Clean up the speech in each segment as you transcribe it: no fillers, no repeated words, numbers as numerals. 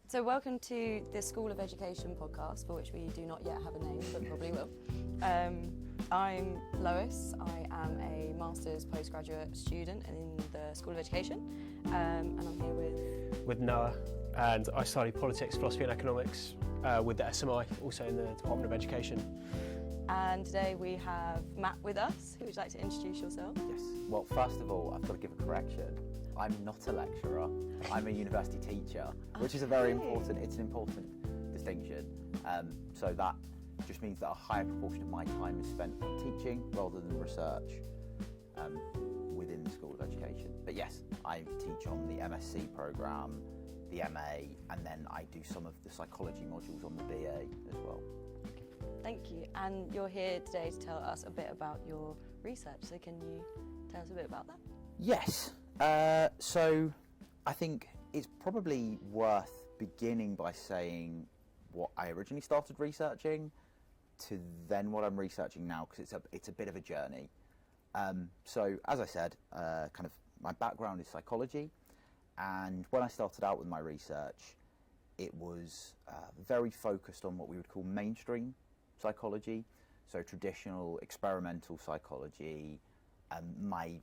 So welcome to the School of Education podcast, for which we do not yet have a name, but probably will. I'm Lois. I am a Master's postgraduate student in the School of Education, and I'm here with Noah, and I study politics, philosophy and economics with the SMI, also in the Department of Education. And today we have Matt with us. Who would you like to introduce yourself? Yes. Well, first of all, I've got to give a correction. I'm not a lecturer. I'm a university teacher, which is an important distinction. So that just means that a higher proportion of my time is spent on teaching rather than research within the School of Education. But yes, I teach on the MSc programme, the MA, and then I do some of the psychology modules on the BA as well. Thank you. And you're here today to tell us a bit about your research. So can you tell us a bit about that? Yes. So I think it's probably worth beginning by saying what I originally started researching to then what I'm researching now, because it's a bit of a journey. So as I said, kind of my background is psychology, and when I started out with my research, it was very focused on what we would call mainstream psychology, so traditional experimental psychology. My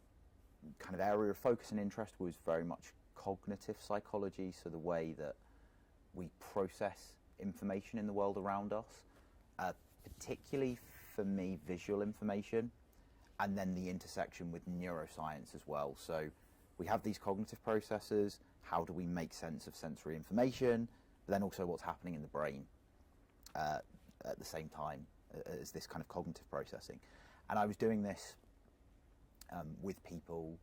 kind of area of focus and interest was very much cognitive psychology, so the way that we process information in the world around us, particularly for me visual information, and then the intersection with neuroscience as well. So we have these cognitive processes, how do we make sense of sensory information, but then also what's happening in the brain at the same time as this kind of cognitive processing. And I was doing this with people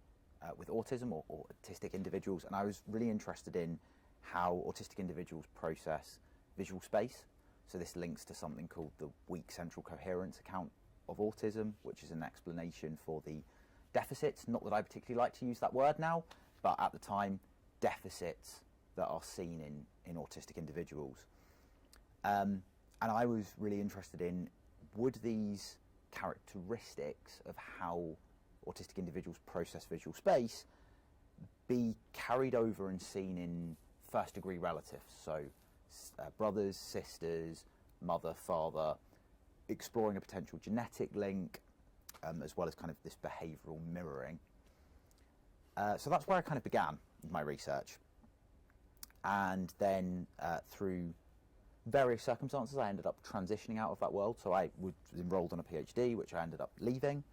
with autism or autistic individuals, and I was really interested in how autistic individuals process visual space. So this links to something called the weak central coherence account of autism, which is an explanation for the deficits, not that I particularly like to use that word now, but at the time, deficits that are seen in autistic individuals. And I was really interested in, would these characteristics of how autistic individuals process visual space be carried over and seen in first degree relatives, so brothers, sisters, mother, father, exploring a potential genetic link, as well as kind of this behavioural mirroring. So that's where I kind of began with my research, and then through various circumstances I ended up transitioning out of that world. So I was enrolled on a PhD, which I ended up leaving.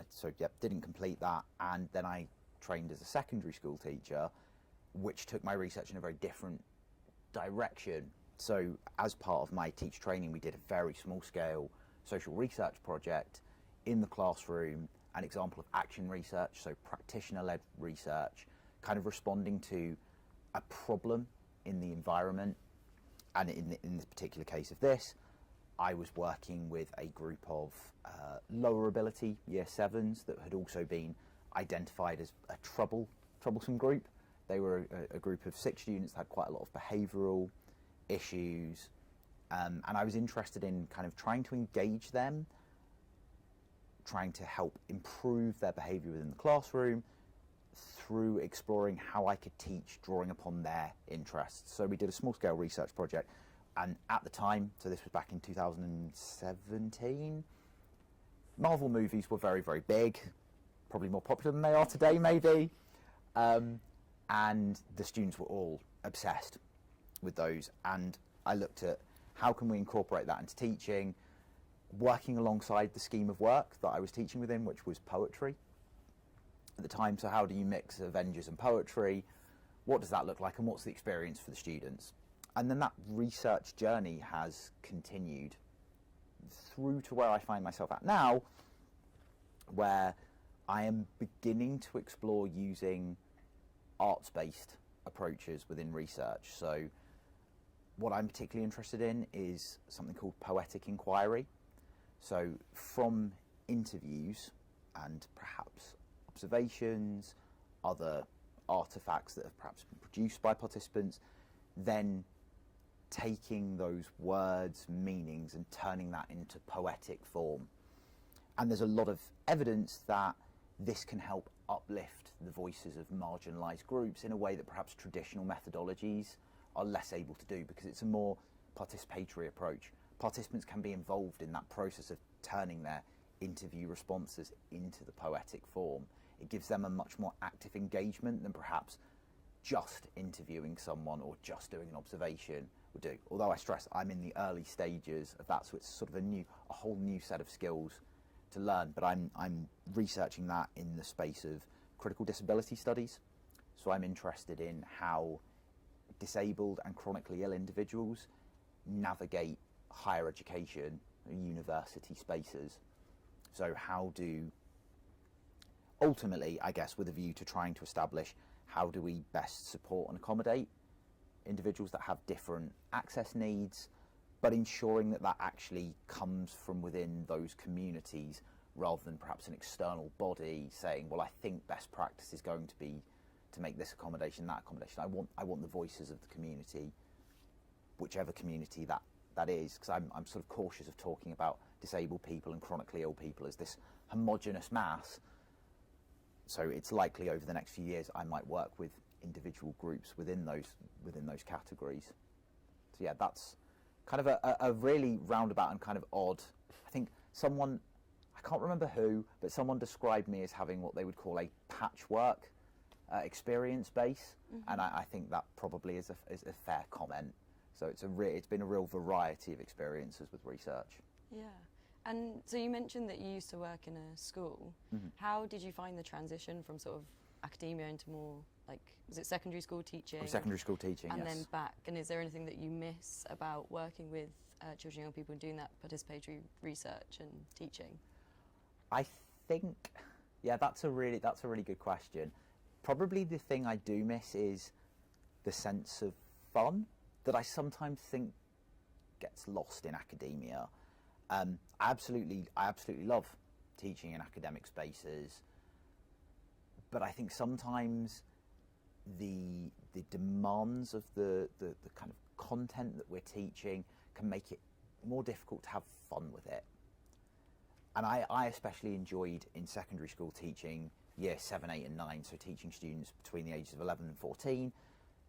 So didn't complete that, and then I trained as a secondary school teacher, which took my research in a very different direction. So as part of my teach training, we did a very small scale social research project in the classroom, an example of action research, so practitioner-led research, kind of responding to a problem in the environment. And in this particular case of this, I was working with a group of lower ability year 7s that had also been identified as a troublesome group. They were a group of 6 students that had quite a lot of behavioural issues, and I was interested in kind of trying to engage them, trying to help improve their behaviour within the classroom through exploring how I could teach drawing upon their interests. So we did a small scale research project. And at the time, so this was back in 2017, Marvel movies were very, very big, probably more popular than they are today, maybe. And the students were all obsessed with those. And I looked at how can we incorporate that into teaching, working alongside the scheme of work that I was teaching within, which was poetry at the time. So how do you mix Avengers and poetry? What does that look like, and what's the experience for the students? And then that research journey has continued through to where I find myself at now, where I am beginning to explore using arts-based approaches within research. So what I'm particularly interested in is something called poetic inquiry. So from interviews and perhaps observations, other artefacts that have perhaps been produced by participants, then taking those words, meanings, and turning that into poetic form. And there's a lot of evidence that this can help uplift the voices of marginalised groups in a way that perhaps traditional methodologies are less able to do, because it's a more participatory approach. Participants can be involved in that process of turning their interview responses into the poetic form. It gives them a much more active engagement than perhaps just interviewing someone or just doing an observation would do. Although I stress I'm in the early stages of that, so it's sort of a whole new set of skills to learn. But I'm researching that in the space of critical disability studies. So I'm interested in how disabled and chronically ill individuals navigate higher education, university spaces. So how do, ultimately, I guess, with a view to trying to establish how do we best support and accommodate individuals that have different access needs, but ensuring that that actually comes from within those communities rather than perhaps an external body saying, well, I think best practice is going to be to make this accommodation, that accommodation. I want the voices of the community, whichever community that is, because I'm sort of cautious of talking about disabled people and chronically ill people as this homogenous mass. So it's likely over the next few years I might work with individual groups within those categories. So yeah, that's kind of a really roundabout and kind of odd. I think someone, I can't remember who, but someone described me as having what they would call a patchwork experience base, and I think that probably is a fair comment. So it's been a real variety of experiences with research. Yeah. And so you mentioned that you used to work in a school. How did you find the transition from sort of academia into more, like, was it secondary school teaching? Secondary school teaching, and yes. then back. And is there anything that you miss about working with children and young people and doing that participatory research and teaching? I think, yeah, that's a really good question. Probably the thing I do miss is the sense of fun that I sometimes think gets lost in academia. I absolutely love teaching in academic spaces, but I think sometimes the demands of the kind of content that we're teaching can make it more difficult to have fun with it. And I especially enjoyed in secondary school teaching year 7, 8 and 9, so teaching students between the ages of 11 and 14.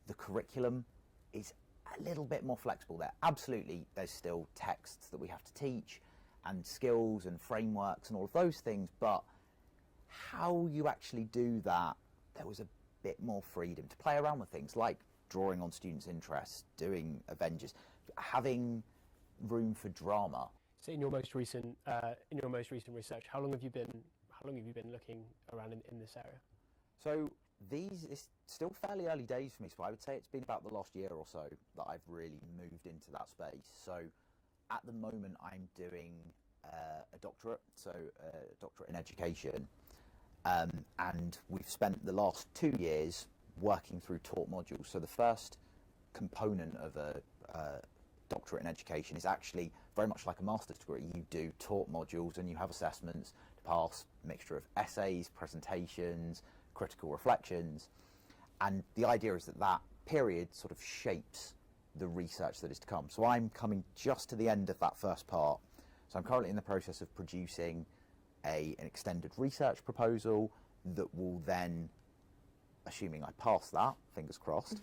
The curriculum is a little bit more flexible there. Absolutely, there's still texts that we have to teach and skills and frameworks and all of those things, but how you actually do that, there was a bit more freedom to play around with things like drawing on students' interests, doing Avengers, having room for drama. So in your most recent research, how long have you been looking around in this area? So it's still fairly early days for me, so I would say it's been about the last year or so that I've really moved into that space. So at the moment I'm doing a doctorate, so a doctorate in education, and we've spent the last 2 years working through taught modules. So the first component of a doctorate in education is actually very much like a master's degree. You do taught modules and you have assessments to pass, a mixture of essays, presentations, critical reflections, and the idea is that period sort of shapes the research that is to come. So I'm coming just to the end of that first part. So I'm currently in the process of producing an extended research proposal that will then, assuming I pass that, fingers crossed,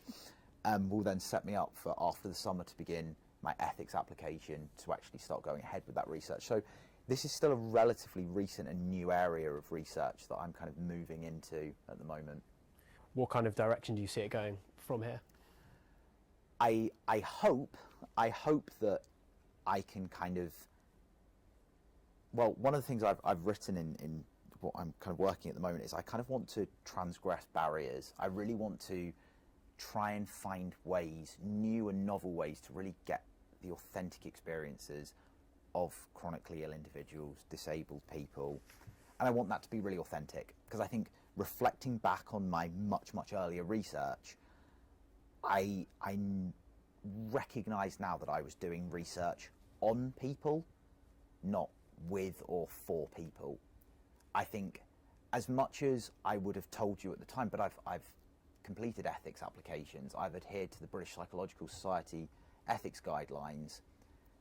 will then set me up for after the summer to begin my ethics application to actually start going ahead with that research. So this is still a relatively recent and new area of research that I'm kind of moving into at the moment. What kind of direction do you see it going from here? I hope that I can kind of, well, one of the things I've written in what I'm kind of working at the moment is I kind of want to transgress barriers. I really want to try and find ways, new and novel ways, to really get the authentic experiences of chronically ill individuals, disabled people, and I want that to be really authentic, because I think reflecting back on my much earlier research, I recognise now that I was doing research on people, not with or for people. I think as much as I would have told you at the time, but I've completed ethics applications, I've adhered to the British Psychological Society ethics guidelines.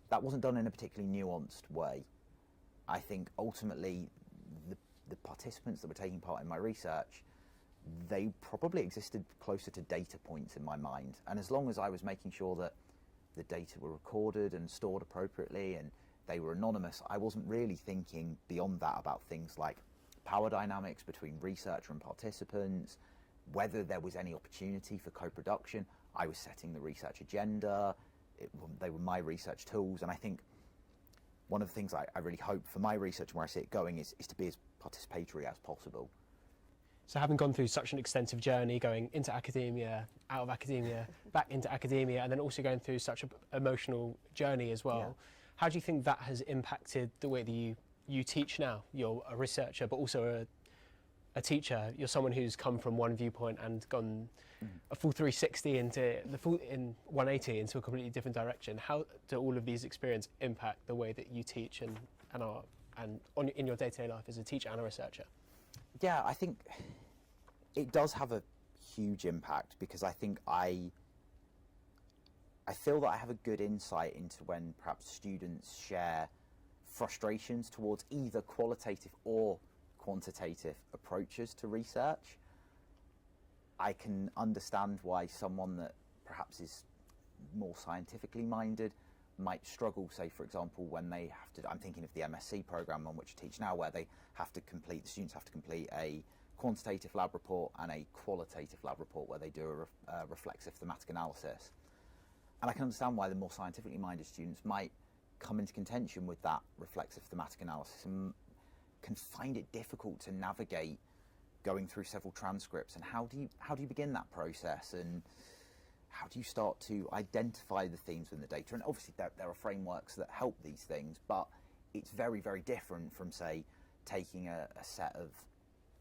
That wasn't done in a particularly nuanced way. I think ultimately the participants that were taking part in my research they probably existed closer to data points in my mind. And as long as I was making sure that the data were recorded and stored appropriately and they were anonymous, I wasn't really thinking beyond that about things like power dynamics between researcher and participants, whether there was any opportunity for co-production. I was setting the research agenda, they were my research tools, and I think one of the things I really hope for my research and where I see it going is to be as participatory as possible. So having gone through such an extensive journey, going into academia, out of academia, back into academia, and then also going through such an emotional journey as well, Yeah. how do you think that has impacted the way that you teach now? You're a researcher, but also a teacher. You're someone who's come from one viewpoint and gone a full 360 in 180 into a completely different direction. How do all of these experiences impact the way that you teach and in your day-to-day life as a teacher and a researcher? Yeah, I think it does have a huge impact, because I think I feel that I have a good insight into when perhaps students share frustrations towards either qualitative or quantitative approaches to research. I can understand why someone that perhaps is more scientifically minded might struggle, say for example, when they have to, I'm thinking of the MSc programme on which I teach now, where the students have to complete a quantitative lab report and a qualitative lab report where they do a reflexive thematic analysis. And I can understand why the more scientifically minded students might come into contention with that reflexive thematic analysis and can find it difficult to navigate going through several transcripts. And how do you begin that process, and how do you start to identify the themes in the data? And obviously there are frameworks that help these things, but it's very, very different from, say, taking a set of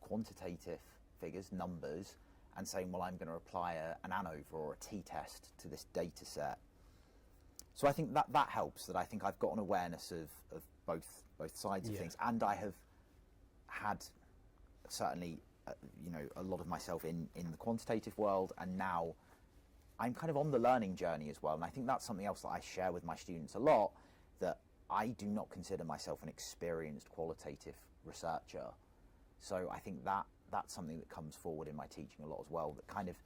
quantitative figures, numbers, and saying, well, I'm going to apply an ANOVA or a t-test to this data set. So I think that helps, that I think I've got an awareness of both sides of things, and I have had certainly a lot of myself in the quantitative world, and now I'm kind of on the learning journey as well. And I think that's something else that I share with my students a lot, that I do not consider myself an experienced qualitative researcher. So I think that's something that comes forward in my teaching a lot as well, that kind of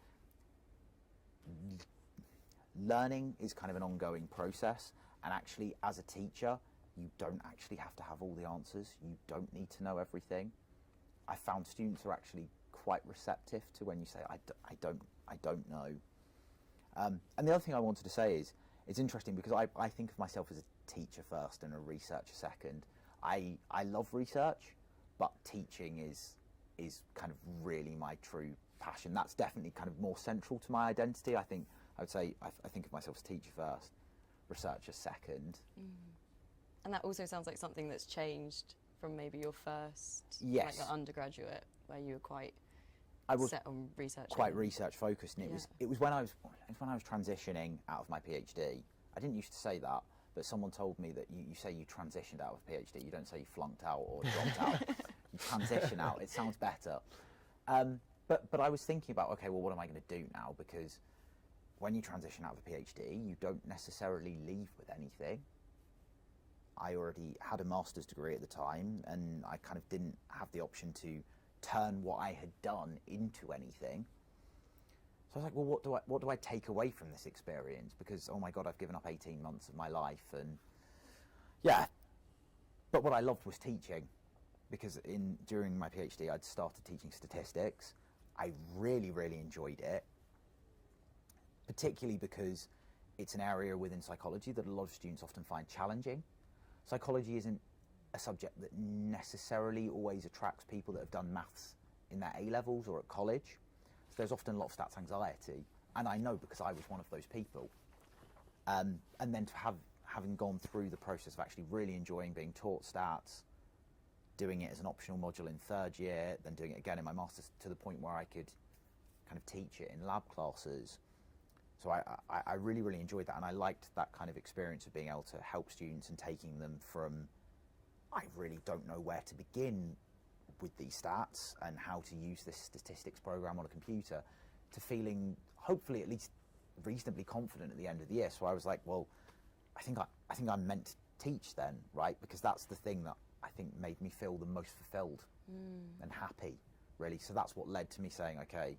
learning is kind of an ongoing process, and actually as a teacher you don't actually have to have all the answers, you don't need to know everything. I found students are actually quite receptive to when you say I don't know. And the other thing I wanted to say is, it's interesting because I think of myself as a teacher first and a researcher second. I love research, but teaching is kind of really my true passion. That's definitely kind of more central to my identity. I would say I think of myself as teacher first, researcher second. And that also sounds like something that's changed from maybe your first, Yes. like the undergraduate, where you were quite set on research. Quite research focused, and it was when I was transitioning out of my PhD. I didn't used to say that, but someone told me that you say you transitioned out of a PhD. You don't say you flunked out or dropped out. You transition out. It sounds better. But I was thinking about, okay, well, what am I going to do now? Because when you transition out of a PhD, you don't necessarily leave with anything. I already had a master's degree at the time, and I kind of didn't have the option to turn what I had done into anything. So I was like, well, what do I take away from this experience? Because, oh my God, I've given up 18 months of my life, and yeah. But what I loved was teaching, because during my PhD, I'd started teaching statistics. I really, really enjoyed it, particularly because it's an area within psychology that a lot of students often find challenging. Psychology isn't a subject that necessarily always attracts people that have done maths in their A-levels or at college. So there's often a lot of stats anxiety, and I know because I was one of those people. And then having gone through the process of actually really enjoying being taught stats, doing it as an optional module in third year, then doing it again in my master's, to the point where I could kind of teach it in lab classes. So I really, really enjoyed that, and I liked that kind of experience of being able to help students and taking them from, I really don't know where to begin with these stats and how to use this statistics program on a computer, to feeling hopefully at least reasonably confident at the end of the year. So I was like, well, I think I'm meant to teach then, right? Because that's the thing that I think made me feel the most fulfilled and happy really. So that's what led to me saying, okay,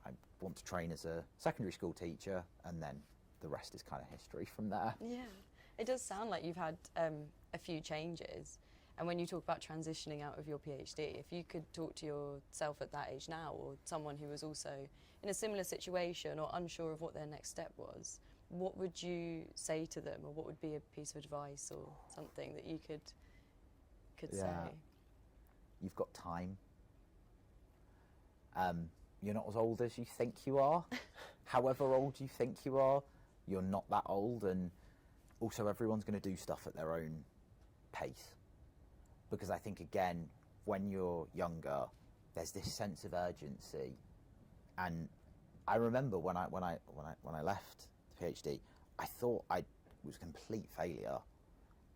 I want to train as a secondary school teacher, and then the rest is kind of history from there. Yeah, it does sound like you've had a few changes. And when you talk about transitioning out of your PhD, if you could talk to yourself at that age now, or someone who was also in a similar situation or unsure of what their next step was, what would you say to them, or what would be a piece of advice or something that you could say? You've got time. You're not as old as you think you are. However old you think you are, you're not that old, and also everyone's going to do stuff at their own pace. Because I think, again, when you're younger, there's this sense of urgency. And I remember when I left the PhD, I thought I was a complete failure,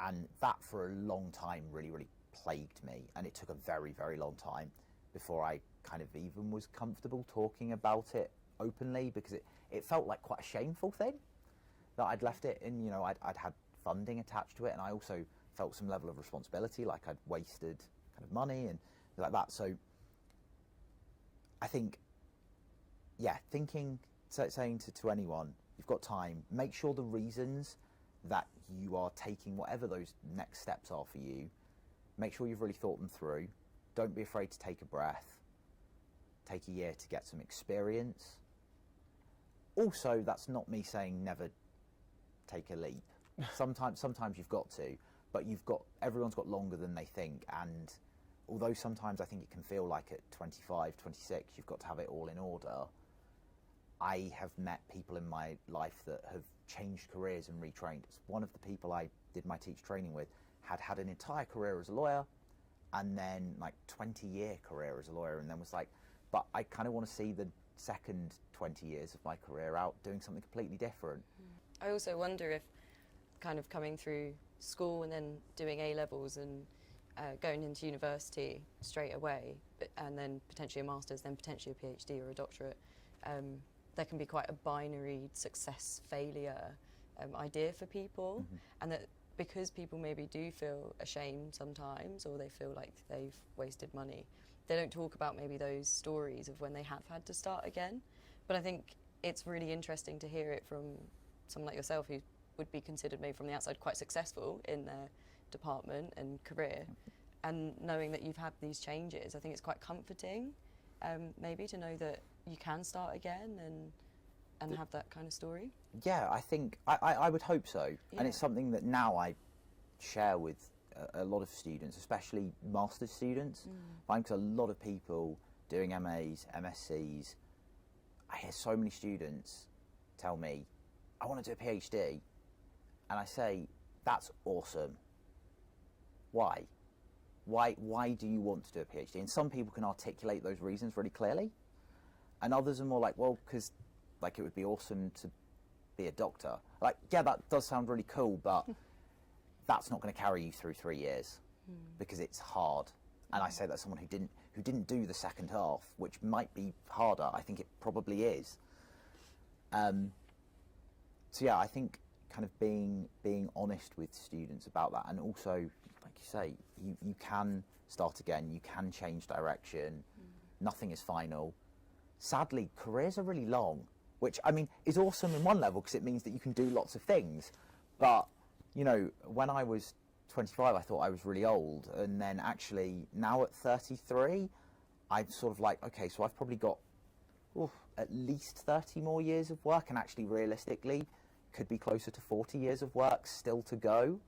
and that for a long time really plagued me. And it took a very, very long time before I kind of even was comfortable talking about it openly, because it felt like quite a shameful thing that I'd left it in. You know, I'd had funding attached to it, and I also felt some level of responsibility, like I'd wasted kind of money and like that. So I think, saying to anyone, you've got time, make sure the reasons that you are taking whatever those next steps are for you, make sure you've really thought them through. Don't be afraid to take a breath. Take a year to get some experience. Also, that's not me saying never take a leap. Sometimes you've got to, but everyone's got longer than they think, and although sometimes I think it can feel like at 25, 26, you've got to have it all in order, I have met people in my life that have changed careers and retrained. One of the people I did my teacher training with had an entire career as a lawyer, and then like 20-year career as a lawyer, and then was like, but I kind of want to see the second 20 years of my career out doing something completely different. I also wonder if kind of coming through school and then doing A-levels and going into university straight away, and then potentially a master's, then potentially a PhD or a doctorate, there can be quite a binary success-failure idea for people, and that because people maybe do feel ashamed sometimes, or they feel like they've wasted money, they don't talk about maybe those stories of when they have had to start again. But I think it's really interesting to hear it from someone like yourself, who would be considered maybe from the outside quite successful in their department and career, and knowing that you've had these changes. I think it's quite comforting, maybe, to know that you can start again and have that kind of story. Yeah, I think I would hope so. Yeah. And it's something that now I share with a lot of students, especially master's students. I find, because a lot of people doing MAs, MScs, I hear so many students tell me, I want to do a PhD, and I say, that's awesome. Why? Why do you want to do a PhD? And some people can articulate those reasons really clearly, and others are more like, well, because like it would be awesome to be a doctor. Like, yeah, that does sound really cool, but that's not going to carry you through 3 years because it's hard. And I say that as someone who didn't do the second half, which might be harder. I think it probably is. So yeah, I think kind of being honest with students about that, and also, like you say, you can start again, you can change direction. Nothing is final. Sadly, careers are really long, which, I mean, is awesome in one level because it means that you can do lots of things. But, you know, when I was 25, I thought I was really old. And then actually, now at 33, I'm sort of like, okay, so I've probably got at least 30 more years of work, and actually, realistically, could be closer to 40 years of work still to go.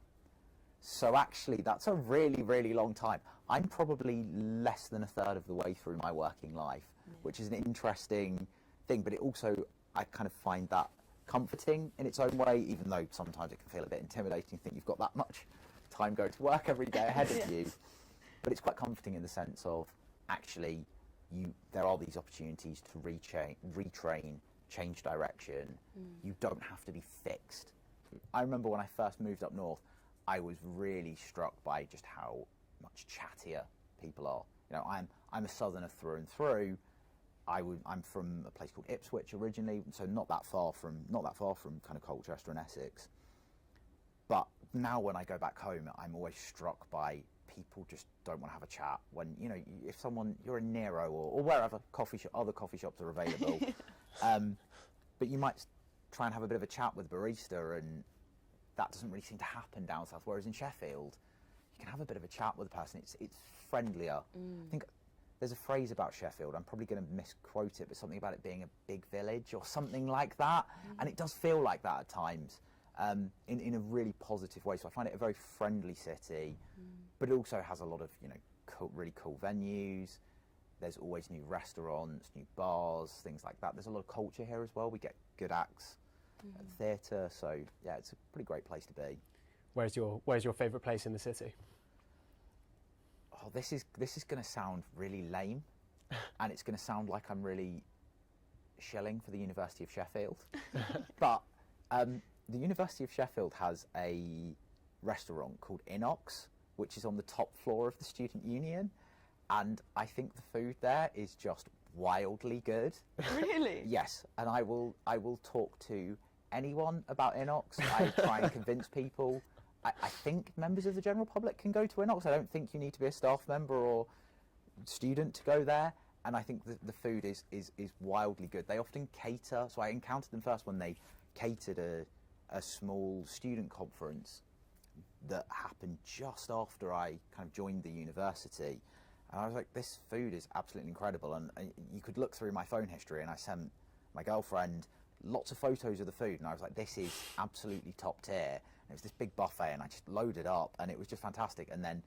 So actually, that's a really, really long time. I'm probably less than a third of the way through my working life, which is an interesting thing, but it also, I kind of find that comforting in its own way, even though sometimes it can feel a bit intimidating to think you've got that much time going to work every day ahead of you. But it's quite comforting in the sense of, actually, there are these opportunities to retrain, change direction. You don't have to be fixed. I remember when I first moved up north, I was really struck by just how much chattier people are. You know, I'm a southerner through and through. I'm from a place called Ipswich originally, so not that far from kind of Colchester and Essex. But now when I go back home, I'm always struck by people just don't want to have a chat when, you know, if you're in Nero or wherever other coffee shops are available, but you might try and have a bit of a chat with the barista, and that doesn't really seem to happen down south. Whereas in Sheffield, you can have a bit of a chat with a person. It's friendlier. I think there's a phrase about Sheffield, I'm probably going to misquote it, but something about it being a big village or something like that, and it does feel like that at times, in a really positive way. So I find it a very friendly city, but it also has a lot of, you know, really cool venues. There's always new restaurants, new bars, things like that. There's a lot of culture here as well. We get good acts at the theatre, so yeah, it's a pretty great place to be. Where's your favourite place in the city? Oh, this is going to sound really lame, and it's going to sound like I'm really shilling for the University of Sheffield. But the University of Sheffield has a restaurant called Inox, which is on the top floor of the Student Union, and I think the food there is just wildly good. Really? Yes, and I will talk to anyone about Inox. I try and convince people. I think members of the general public can go to Inox. I don't think you need to be a staff member or student to go there. And I think the food is wildly good. They often cater, so I encountered them first when they catered a small student conference that happened just after I kind of joined the university. And I was like, this food is absolutely incredible. And you could look through my phone history, and I sent my girlfriend lots of photos of the food, and I was like, this is absolutely top tier. And it was this big buffet, and I just loaded up, and it was just fantastic. And then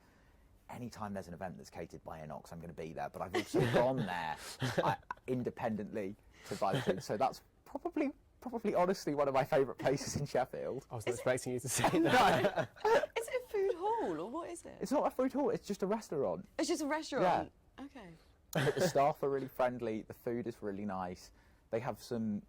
anytime there's an event that's catered by Inox, I'm going to be there. But I've also gone there independently to buy the food. So that's probably honestly one of my favourite places in Sheffield. I was not expecting you to say that. Is it a food hall or what is it? It's not a food hall, it's just a restaurant. It's just a restaurant? Yeah. Okay. But the staff are really friendly, the food is really nice. They have some...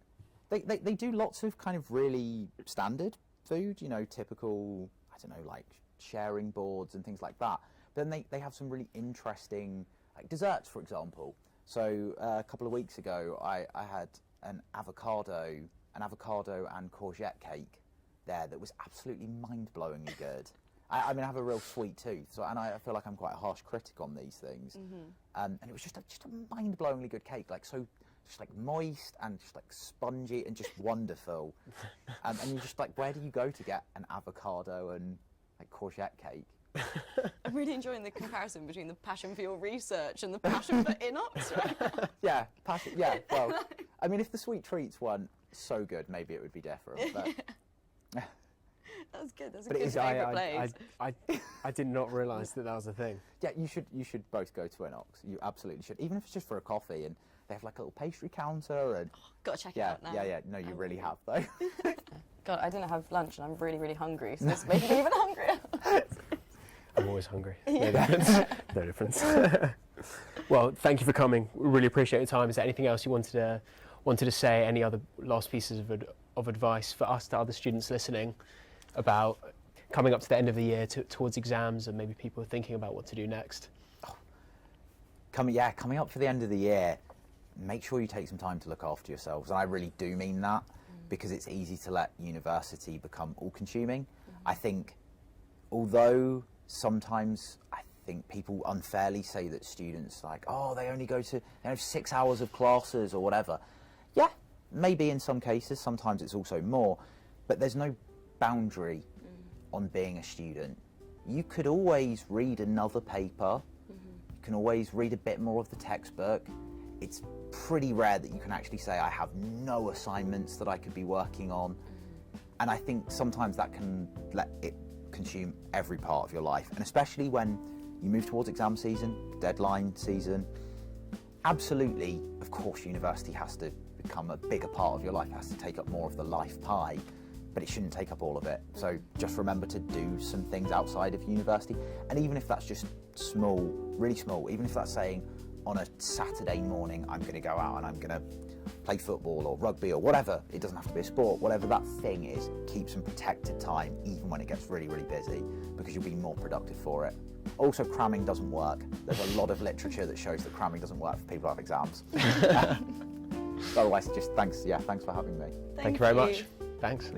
They do lots of kind of really standard food, you know, typical, I don't know, like sharing boards and things like that. But then they have some really interesting, like desserts, for example. So a couple of weeks ago, I had an avocado and courgette cake there that was absolutely mind-blowingly good. I mean, I have a real sweet tooth, and I feel like I'm quite a harsh critic on these things. And it was just a mind-blowingly good cake, like so, just like moist and just like spongy and just wonderful. And you're just like, where do you go to get an avocado and like courgette cake? I'm really enjoying the comparison between the passion for your research and the passion for Inox right now. Yeah, well, I mean, if the sweet treats weren't so good, maybe it would be different. But that's good. That's a good favourite place. I did not realise that was a thing. Yeah, you should both go to Inox. You absolutely should, even if it's just for a coffee. And they have like a little pastry counter. And got to check it out now. Yeah. No, you really have though. God, I didn't have lunch, and I'm really, really hungry. So this makes me even hungrier. I'm always hungry. No difference. No difference. Well, thank you for coming. We really appreciate your time. Is there anything else you wanted to say? Any other last pieces of advice for us, to other students listening, about coming up to the end of the year, towards exams, and maybe people are thinking about what to do next? Coming up for the end of the year, make sure you take some time to look after yourselves. And I really do mean that, because it's easy to let university become all-consuming. I think, although sometimes I think people unfairly say that students they have 6 hours of classes or whatever. Yeah, maybe in some cases, sometimes it's also more, but there's no boundary on being a student. You could always read another paper, you can always read a bit more of the textbook. It's pretty rare that you can actually say, I have no assignments that I could be working on. And I think sometimes that can let it consume every part of your life, and especially when you move towards exam season, deadline season. Absolutely, of course, university has to become a bigger part of your life, it has to take up more of the life pie, but it shouldn't take up all of it. So just remember to do some things outside of university, and even if that's just small, really small, even if that's saying on a Saturday morning I'm going to go out and I'm going to play football or rugby or whatever, it doesn't have to be a sport, whatever that thing is, keep some protected time even when it gets really, really busy, because you'll be more productive for it. Also, cramming doesn't work. There's a lot of literature that shows that cramming doesn't work for people who have exams. Otherwise, just thanks for having me. Thank you very much. Thanks.